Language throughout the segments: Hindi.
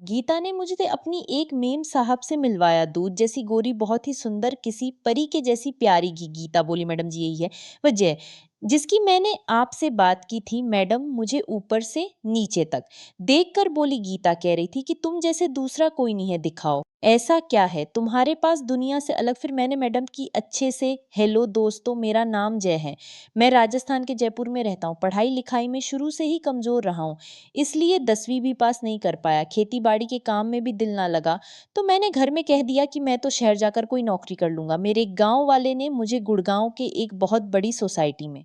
गीता ने मुझे अपनी एक मेम साहब से मिलवाया। दूध जैसी गोरी, बहुत ही सुंदर, किसी परी के जैसी प्यारी घी। गीता बोली, मैडम जी यही है वजह जिसकी मैंने आपसे बात की थी। मैडम मुझे ऊपर से नीचे तक देखकर बोली। गीता कह रही थी कि तुम जैसे दूसरा कोई नहीं है, दिखाओ ऐसा क्या है तुम्हारे पास दुनिया से अलग। फिर मैंने मैडम की अच्छे से, हेलो दोस्तों मेरा नाम जय है, मैं राजस्थान के जयपुर में रहता हूँ, पढ़ाई लिखाई में शुरू से ही कमजोर रहा हूँ, इसलिए 10वीं भी पास नहीं कर पाया, खेती बाड़ी के काम में भी दिल ना लगा, तो मैंने घर में कह दिया कि मैं तो शहर जाकर कोई नौकरी कर लूंगा। मेरे गांव वाले ने मुझे गुड़गांव के एक बहुत बड़ी सोसाइटी में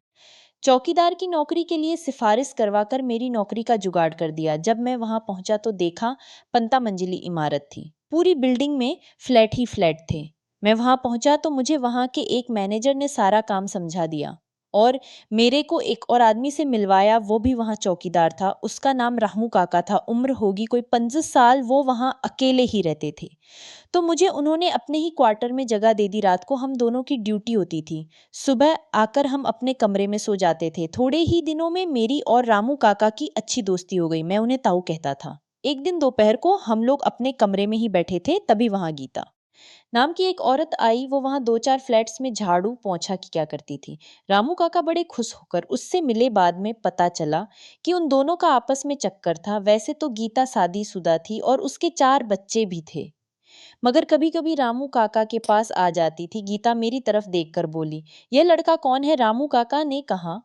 चौकीदार की नौकरी के लिए सिफारिश करवाकर मेरी नौकरी का जुगाड़ कर दिया। जब मैं वहां पहुंचा तो देखा 15 मंजिली इमारत थी, पूरी बिल्डिंग में फ्लैट ही फ्लैट थे। मैं वहां पहुंचा तो मुझे वहां के एक मैनेजर ने सारा काम समझा दिया और मेरे को एक और आदमी से मिलवाया, वो भी वहां चौकीदार था। उसका नाम रामू काका था, उम्र होगी कोई 25 साल। वो वहां अकेले ही रहते थे, तो मुझे उन्होंने अपने ही क्वार्टर में जगह दे दी। रात को हम दोनों की ड्यूटी होती थी, सुबह आकर हम अपने कमरे में सो जाते थे। थोड़े ही दिनों में मेरी और रामू काका की अच्छी दोस्ती हो गई, मैं उन्हें ताऊ कहता था। एक दिन दोपहर को हम लोग अपने कमरे में ही बैठे थे, तभी वहां गीता नाम की एक औरत आई। वो वहां 2-4 फ्लैट्स में झाड़ू पोंछा किया करती थी। रामू काका बड़े खुश होकर उससे मिले। बाद में पता चला कि उन दोनों का आपस में चक्कर था। वैसे तो गीता शादीशुदा थी और उसके 4 बच्चे भी थे, मगर कभी कभी रामू काका के पास आ जाती थी। गीता मेरी तरफ देखकर बोली, यह लड़का कौन है? रामू काका ने कहा,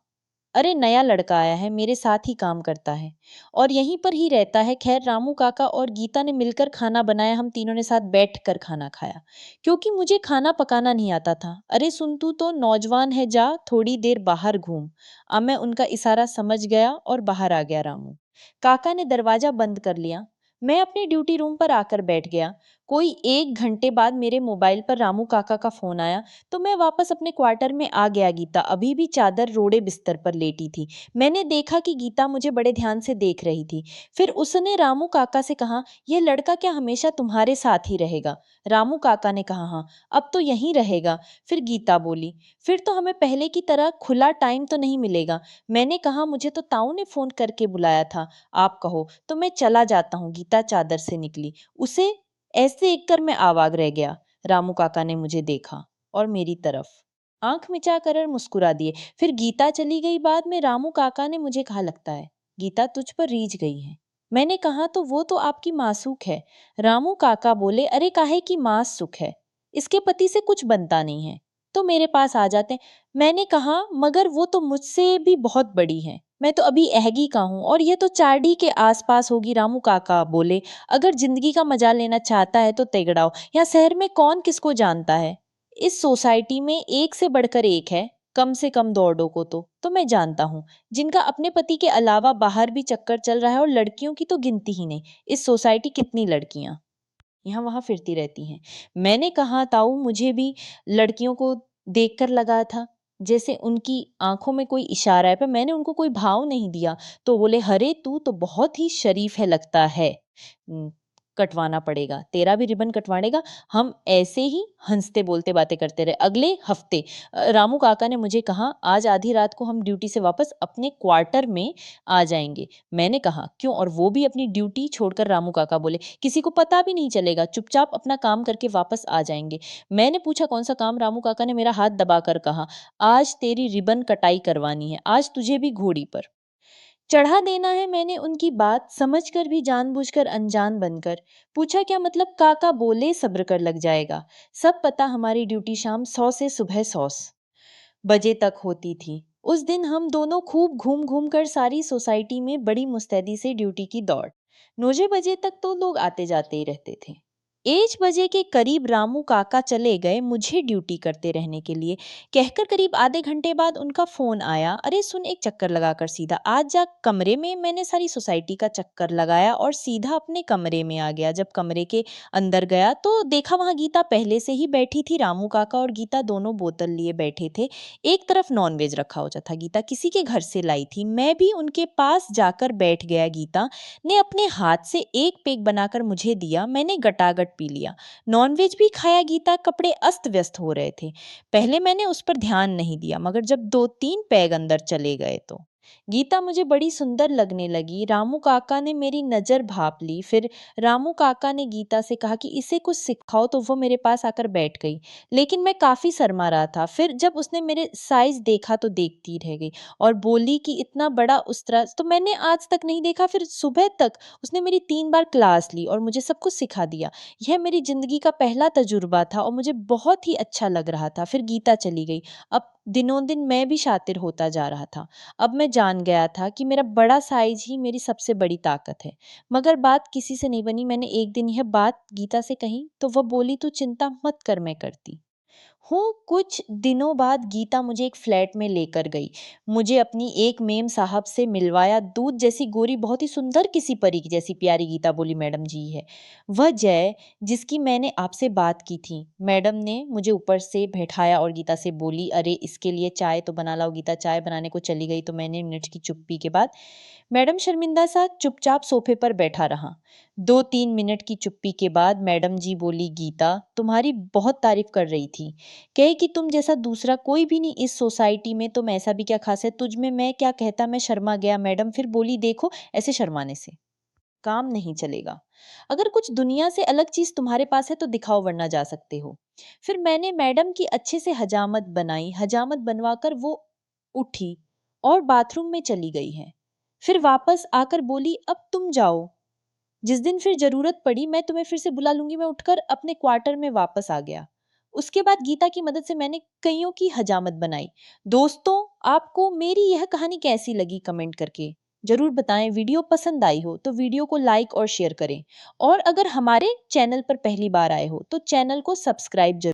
अरे नया लड़का आया है, मेरे साथ ही काम करता है और यहीं पर ही रहता है। खैर रामू काका और गीता ने मिलकर खाना बनाया, हम तीनों ने साथ बैठ कर खाना खाया, क्योंकि मुझे खाना पकाना नहीं आता था। अरे सुन, तू तो नौजवान है, जा थोड़ी देर बाहर घूम। अब मैं उनका इशारा समझ गया और बाहर आ गया। रामू काका ने दरवाजा बंद कर लिया। मैं अपने ड्यूटी रूम पर आकर बैठ गया। कोई 1 घंटे बाद मेरे मोबाइल पर रामू काका का फोन आया, तो मैं वापस अपने क्वार्टर में आ गया। गीता अभी भी चादर रोड़े बिस्तर पर लेटी थी। मैंने देखा कि गीता मुझे बड़े ध्यान से देख रही थी। फिर उसने रामू काका से कहा, यह लड़का क्या हमेशा तुम्हारे साथ ही रहेगा? रामू काका ने कहा, हाँ अब तो यहीं रहेगा। फिर गीता बोली, फिर तो हमें पहले की तरह खुला टाइम तो नहीं मिलेगा। मैंने कहा, मुझे तो ताऊ ने फोन करके बुलाया था, आप कहो तो मैं चला जाता हूँ। गीता चादर से निकली। उसे ऐसे देखकर मैं आवाग रह गया। रामू काका ने मुझे देखा और मेरी तरफ आंख मिचा कर मुस्कुरा दिए। फिर गीता चली गई। बाद में रामू काका ने मुझे कहा, लगता है गीता तुझ पर रीझ गई है। मैंने कहा, तो वो तो आपकी मासूक है। रामू काका बोले, अरे काहे की मासूक है, इसके पति से कुछ बनता नहीं है तो मेरे पास आ जाते हैं। मैंने कहा, मगर वो तो मुझसे भी बहुत बड़ी है, मैं तो अभी अहगी का हूं और ये तो चारडी के आसपास होगी। रामू काका बोले, अगर जिंदगी का मजा लेना चाहता है तो तेगड़ाओ, यहाँ शहर में कौन किसको जानता है। इस सोसाइटी में एक से बढ़कर एक है, कम से कम दौड़ों को तो मैं जानता हूँ, जिनका अपने पति के अलावा बाहर भी चक्कर चल रहा है, और लड़कियों की तो गिनती ही नहीं। इस सोसाइटी कितनी लड़कियां यहाँ वहां फिरती रहती हैं। मैंने कहा, ताऊ मुझे भी लड़कियों को देखकर लगा था जैसे उनकी आंखों में कोई इशारा है, पर मैंने उनको कोई भाव नहीं दिया। तो बोले, हरे तू तो बहुत ही शरीफ है लगता है। कटवाना पड़ेगा, तेरा भी रिबन कटवानेगा। हम ऐसे ही हंसते बोलते बातें करते रहे। अगले हफ्ते रामू काका ने मुझे कहा, आज आधी रात को हम ड्यूटी से वापस अपने क्वार्टर में आ जाएंगे। मैंने कहा, क्यों? और वो भी अपनी ड्यूटी छोड़कर? रामू काका बोले, किसी को पता भी नहीं चलेगा, चुपचाप अपना काम करके वापस आ जाएंगे। मैंने पूछा, कौन सा काम? रामू काका ने मेरा हाथ दबाकर कहा, आज तेरी रिबन कटाई करवानी है, आज तुझे भी घोड़ी पर चढ़ा देना है। मैंने उनकी बात समझकर भी जानबूझकर अनजान बनकर पूछा, क्या मतलब? काका बोले, सब्र कर, लग जाएगा। सब पता, हमारी ड्यूटी शाम 100 से सुबह 100 बजे तक होती थी। उस दिन हम दोनों खूब घूम घूम कर सारी सोसाइटी में बड़ी मुस्तैदी से ड्यूटी की दौड़। 9 बजे तक तो लोग आते जाते ही रहते थे। 1 बजे के करीब रामू काका चले गए मुझे ड्यूटी करते रहने के लिए। कहकर करीब आधे घंटे बाद उनका फोन आया, अरे सुन, एक चक्कर लगाकर सीधा आज जा कमरे में। मैंने सारी सोसाइटी का चक्कर लगाया और सीधा अपने कमरे में आ गया। जब कमरे के अंदर गया तो देखा वहां गीता पहले से ही बैठी थी। रामू काका और गीता दोनों बोतल लिए बैठे थे। एक तरफ नॉनवेज रखा हुआ था, गीता किसी के घर से लाई थी। मैं भी उनके पास जाकर बैठ गया। गीता ने अपने हाथ से एक पेग बनाकर मुझे दिया, मैंने गटागट पी लिया। नॉनवेज भी खाया। गीता कपड़े अस्त व्यस्त हो रहे थे। पहले मैंने उस पर ध्यान नहीं दिया, मगर जब 2-3 पैग अंदर चले गए तो गीता मुझे बड़ी सुंदर लगने लगी। रामू काका ने मेरी नज़र भांप ली। फिर रामू काका ने गीता से कहा कि इसे कुछ सिखाओ, तो वो मेरे पास आकर बैठ गई। लेकिन मैं काफ़ी शर्मा रहा था। फिर जब उसने मेरे साइज़ देखा तो देखती रह गई और बोली कि इतना बड़ा उस्तरा तो मैंने आज तक नहीं देखा। फिर सुबह तक उसने मेरी 3 बार क्लास ली और मुझे सब कुछ सिखा दिया। यह मेरी ज़िंदगी का पहला तजुर्बा था और मुझे बहुत ही अच्छा लग रहा था। फिर गीता चली गई। अब दिनों-दिन मैं भी शातिर होता जा रहा था। अब मैं जान गया था कि मेरा बड़ा साइज़ ही मेरी सबसे बड़ी ताकत है। मगर बात किसी से नहीं बनी। मैंने एक दिन यह बात गीता से कही तो वह बोली, "तू चिंता मत कर, मैं करती हूँ।" कुछ दिनों बाद गीता मुझे एक फ्लैट में लेकर गई। मुझे अपनी एक मेम साहब से मिलवाया। दूध जैसी गोरी, बहुत ही सुंदर किसी परी की जैसी प्यारी गीता बोली, "मैडम जी है वह जय जिसकी मैंने आपसे बात की थी।" मैडम ने मुझे ऊपर से बैठाया और गीता से बोली, "अरे इसके लिए चाय तो बना लाओ।" गीता चाय बनाने को चली गई तो मैंने मिनट की चुप्पी के बाद मैडम शर्मिंदा सा चुपचाप सोफे पर बैठा रहा। 2-3 मिनट की चुप्पी के बाद मैडम जी बोली, "गीता तुम्हारी बहुत तारीफ कर रही थी। कहे कि तुम जैसा दूसरा कोई भी नहीं इस सोसाइटी में। तुम ऐसा भी क्या खास है तुझ में? मैं क्या कहता, मैं शर्मा गया। मैडम फिर बोली, "देखो ऐसे शर्माने से काम नहीं चलेगा। अगर कुछ दुनिया से अलग चीज तुम्हारे पास है तो दिखाओ, वरना जा सकते हो।" फिर मैंने मैडम की अच्छे से हजामत बनाई। हजामत बनवाकर वो उठी और बाथरूम में चली गई है। फिर वापस आकर बोली, "अब तुम जाओ। जिस दिन फिर जरूरत पड़ी मैं तुम्हें फिर से बुला लूंगी।" मैं उठकर अपने क्वार्टर में वापस आ गया। उसके बाद गीता की मदद से मैंने कईयों की हजामत बनाई। दोस्तों, आपको मेरी यह कहानी कैसी लगी कमेंट करके जरूर बताएं। वीडियो पसंद आई हो तो वीडियो को लाइक और शेयर करें। और अगर हमारे चैनल पर पहली बार आए हो तो चैनल को सब्सक्राइब जरूर